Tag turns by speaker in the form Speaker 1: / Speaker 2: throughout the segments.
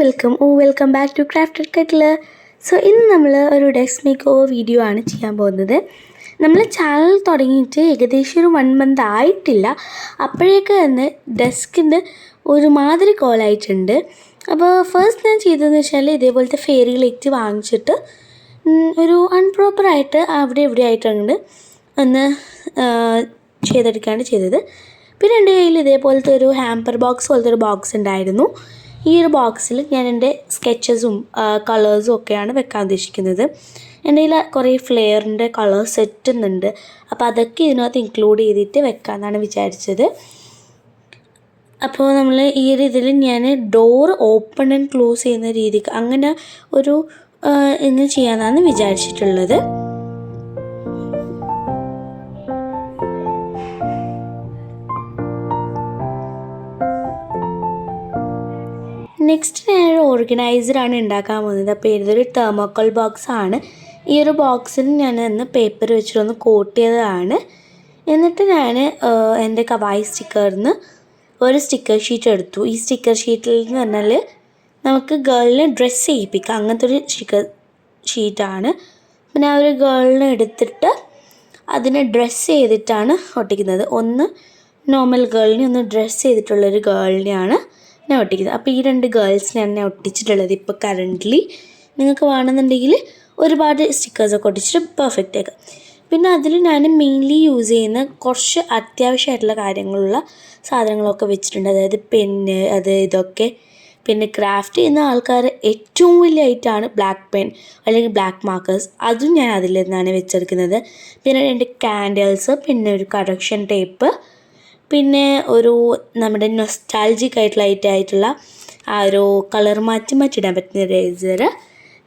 Speaker 1: Welcome back to crafted കട്ടിൽ. So ഇന്ന് നമ്മൾ ഒരു ഡെസ്ക് മേക്ക് ഓവർ വീഡിയോ ആണ് ചെയ്യാൻ പോകുന്നത്. നമ്മൾ ചാനൽ തുടങ്ങിയിട്ട് ഏകദേശം ഒരു 1 month ആയിട്ടില്ല. അപ്പോഴേക്ക് തന്നെ ഡെസ്കിൻ്റെ ഒരുമാതിരി കോളായിട്ടുണ്ട്. അപ്പോൾ ഫസ്റ്റ് ഞാൻ ചെയ്തതെന്ന് വെച്ചാൽ ഇതേപോലത്തെ ഫെയറി ലൈറ്റ് വാങ്ങിച്ചിട്ട് ഒരു അൺപ്രോപ്പറായിട്ട് അവിടെ ഇവിടെ ആയിട്ടുണ്ട് ഒന്ന് ചെയ്തെടുക്കുകയാണ് ചെയ്തത്. പിന്നെ എൻ്റെ കയ്യിൽ ഇതേപോലത്തെ ഒരു ഹാമ്പർ ബോക്സ് പോലത്തെ ഒരു ബോക്സ് ഉണ്ടായിരുന്നു. ഈ ഒരു ബോക്സിൽ ഞാൻ എൻ്റെ സ്കെച്ചസും കളേഴ്സും ഒക്കെയാണ് വെക്കാൻ ഉദ്ദേശിക്കുന്നത്. എൻ്റെ കയ്യിൽ കുറേ ഫ്ലെയറിൻ്റെ കളേഴ്സ് സെറ്റുന്നുണ്ട്. അപ്പോൾ അതൊക്കെ ഇതിനകത്ത് ഇൻക്ലൂഡ് ചെയ്തിട്ട് വെക്കാമെന്നാണ് വിചാരിച്ചത്. അപ്പോൾ നമ്മൾ ഈ ഒരു ഇതിൽ ഞാൻ ഡോർ ഓപ്പൺ ആൻഡ് ക്ലോസ് ചെയ്യുന്ന രീതിക്ക് അങ്ങനെ ഒരു ഇങ്ങനെ ചെയ്യാമെന്നാണ് വിചാരിച്ചിട്ടുള്ളത്. നെക്സ്റ്റ് ഞാനൊരു ഓർഗനൈസറാണ് ഉണ്ടാക്കാൻ പോകുന്നത്. അപ്പോൾ ഇതൊരു തെർമോക്കോൾ ബോക്സാണ്. ഈ ഒരു ബോക്സിൽ ഞാൻ ഒന്ന് പേപ്പർ വെച്ചിട്ടൊന്ന് കോട്ട് ചെയ്തതാണ്. എന്നിട്ട് ഞാൻ എൻ്റെ കവായി സ്റ്റിക്കറിൽ നിന്ന് ഒരു സ്റ്റിക്കർ ഷീറ്റ് എടുത്തു. ഈ സ്റ്റിക്കർ ഷീറ്റിൽ എന്ന് പറഞ്ഞാൽ നമുക്ക് ഗേളിനെ ഡ്രസ്സ് ചെയ്യിപ്പിക്കാം, അങ്ങനത്തെ ഒരു സ്റ്റിക്കർ ഷീറ്റാണ്. പിന്നെ ആ ഒരു ഗേളിനെ എടുത്തിട്ട് അതിനെ ഡ്രസ്സ് ചെയ്തിട്ടാണ് ഒട്ടിക്കുന്നത്. ഒന്ന് നോർമൽ ഗേളിനെ, ഒന്ന് ഡ്രസ്സ് ചെയ്തിട്ടുള്ളൊരു ഗേളിനെയാണ് ഞാൻ ഒട്ടിക്കുന്നത്. അപ്പോൾ ഈ 2 ഗേൾസിനെയാണ് ഞാൻ ഒട്ടിച്ചിട്ടുള്ളത്. ഇപ്പോൾ കറൻ്റ്ലി നിങ്ങൾക്ക് വേണമെന്നുണ്ടെങ്കിൽ ഒരുപാട് സ്റ്റിക്കേഴ്സൊക്കെ ഒട്ടിച്ചിട്ട് പെർഫെക്റ്റ് ആക്കാം. പിന്നെ അതിൽ ഞാൻ മെയിൻലി യൂസ് ചെയ്യുന്ന കുറച്ച് അത്യാവശ്യമായിട്ടുള്ള കാര്യങ്ങളുള്ള സാധനങ്ങളൊക്കെ വെച്ചിട്ടുണ്ട്. അതായത് പെന്ന്, ഇതൊക്കെ. പിന്നെ ക്രാഫ്റ്റ് ചെയ്യുന്ന ആൾക്കാർ ഏറ്റവും വലിയ ഐറ്റമാണ് ബ്ലാക്ക് പെൻ അല്ലെങ്കിൽ ബ്ലാക്ക് മാർക്കേഴ്സ്. അതും ഞാൻ അതിൽ നിന്നാണ് വെച്ചെടുക്കുന്നത്. പിന്നെ 2 കാൻഡിൽസ്, പിന്നെ ഒരു കറക്ഷൻ ടേപ്പ്, പിന്നെ ഒരു നമ്മുടെ നൊസ്റ്റാൾജിക് ആയിട്ടുള്ള ആ ഒരു കളർ മാറ്റിയിടാൻ പറ്റുന്ന ഇറേസർ.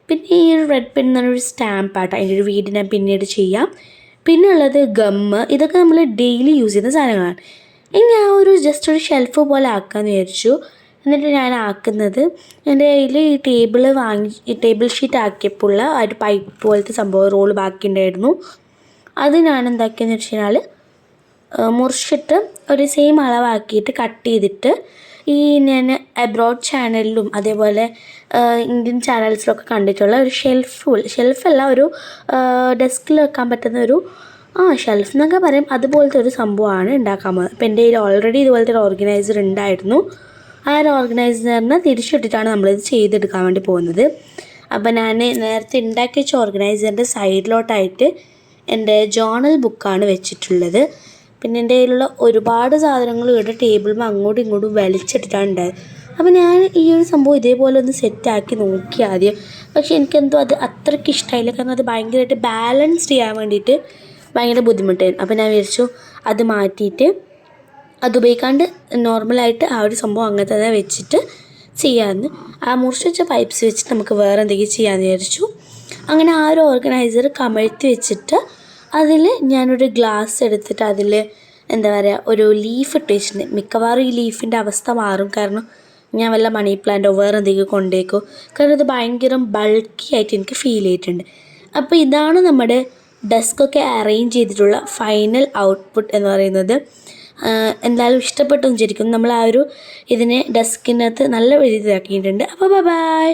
Speaker 1: പിന്നെ ഈ ഒരു റെഡ് പെൻ എന്ന് പറഞ്ഞൊരു സ്റ്റാമ്പാട്ടോ. അതിൻ്റെ ഒരു വീഡിയോ ഞാൻ പിന്നീട് ചെയ്യാം. പിന്നെ ഉള്ളത് ഗമ്മ്. ഇതൊക്കെ നമ്മൾ ഡെയിലി യൂസ് ചെയ്യുന്ന സാധനങ്ങളാണ്. ഇനി ഞാൻ ഒരു ജസ്റ്റ് ഒരു ഷെൽഫ് പോലെ ആക്കാമെന്ന് വിചാരിച്ചു. എന്നിട്ട് ഞാൻ ആക്കുന്നത് എൻ്റെ കയ്യിൽ ഈ ടേബിൾ ഷീറ്റ് ആക്കിയപ്പോൾ ഉള്ള ആ ഒരു പൈപ്പ് പോലത്തെ സംഭവം റോള് ബാക്കി ഉണ്ടായിരുന്നു. അത് ഞാൻ എന്താക്കിയെന്ന് വെച്ച് കഴിഞ്ഞാൽ മുറിച്ചിട്ട് ഒരു സെയിം അളവാക്കിയിട്ട് കട്ട് ചെയ്തിട്ട് ഈ ഞാൻ അബ്രോഡ് ചാനലിലും അതേപോലെ ഇന്ത്യൻ ചാനൽസിലൊക്കെ കണ്ടിട്ടുള്ള ഒരു ഷെൽഫല്ല, ഒരു ഡെസ്കിൽ വെക്കാൻ പറ്റുന്ന ഒരു ഷെൽഫ് എന്നൊക്കെ പറയും, അതുപോലത്തെ ഒരു സംഭവമാണ് ഉണ്ടാക്കാൻ പോകുന്നത്. അപ്പോൾ എൻ്റെ കയ്യിൽ ഓൾറെഡി ഇതുപോലത്തെ ഒരു ഓർഗനൈസർ ഉണ്ടായിരുന്നു. ആ ഒരു ഓർഗനൈസറിനെ തിരിച്ചിട്ടിട്ടാണ് നമ്മളിത് ചെയ്തെടുക്കാൻ വേണ്ടി പോകുന്നത്. അപ്പോൾ ഞാൻ നേരത്തെ ഉണ്ടാക്കി വെച്ച ഓർഗനൈസറിൻ്റെ സൈഡിലോട്ടായിട്ട് എൻ്റെ ജേർണൽ ബുക്കാണ് വെച്ചിട്ടുള്ളത്. പിന്നെ എൻ്റെ കയ്യിലുള്ള ഒരുപാട് സാധനങ്ങൾ ഇവിടെ ടേബിളിൽ അങ്ങോട്ടും ഇങ്ങോട്ടും വലിച്ചിട്ടിട്ടാണ് ഉണ്ടായത്. അപ്പോൾ ഞാൻ ഈ ഒരു സംഭവം ഇതേപോലെ ഒന്ന് സെറ്റാക്കി നോക്കി ആദ്യം. പക്ഷേ എനിക്കെന്തോ അത് അത്രയ്ക്ക് ഇഷ്ടമായില്ല. കാരണം അത് ഭയങ്കരമായിട്ട് ബാലൻസ്ഡ് ചെയ്യാൻ വേണ്ടിയിട്ട് ഭയങ്കര ബുദ്ധിമുട്ടായിരുന്നു. അപ്പോൾ ഞാൻ വിചാരിച്ചു അത് മാറ്റിയിട്ട് അത് ഉപയോഗിക്കാണ്ട് നോർമലായിട്ട് ആ ഒരു സംഭവം അങ്ങനെ തന്നെ വെച്ചിട്ട് ചെയ്യാമെന്ന്. ആ മുറിച്ച് വെച്ച പൈപ്പ്സ് വെച്ചിട്ട് നമുക്ക് വേറെ എന്തെങ്കിലും ചെയ്യാമെന്ന് വിചാരിച്ചു. അങ്ങനെ ആ ഒരു ഓർഗനൈസർ കമഴ്ത്തി വെച്ചിട്ട് അതിൽ ഞാനൊരു ഗ്ലാസ് എടുത്തിട്ട് അതിൽ എന്താ പറയുക ഒരു ലീഫ് ഇട്ട് വെച്ചിട്ടുണ്ട്. മിക്കവാറും ഈ ലീഫിൻ്റെ അവസ്ഥ മാറും, കാരണം ഞാൻ വല്ല മണി പ്ലാന്റോ വേറെ എന്തെങ്കിലും കൊണ്ടേക്കോ, കാരണം ഇത് ഭയങ്കര ബൾക്കി ആയിട്ട് എനിക്ക് ഫീൽ ചെയ്തിട്ടുണ്ട്. അപ്പോൾ ഇതാണ് നമ്മുടെ ഡെസ്കൊക്കെ അറേഞ്ച് ചെയ്തിട്ടുള്ള ഫൈനൽ ഔട്ട്പുട്ട് എന്ന് പറയുന്നത്. എന്തായാലും ഇഷ്ടപ്പെട്ടു വിചാരിക്കുന്നു. നമ്മൾ ആ ഒരു ഇതിനെ ഡെസ്കിനകത്ത് നല്ല രീതിയിലാക്കിയിട്ടുണ്ട്. അപ്പോൾ ബൈ.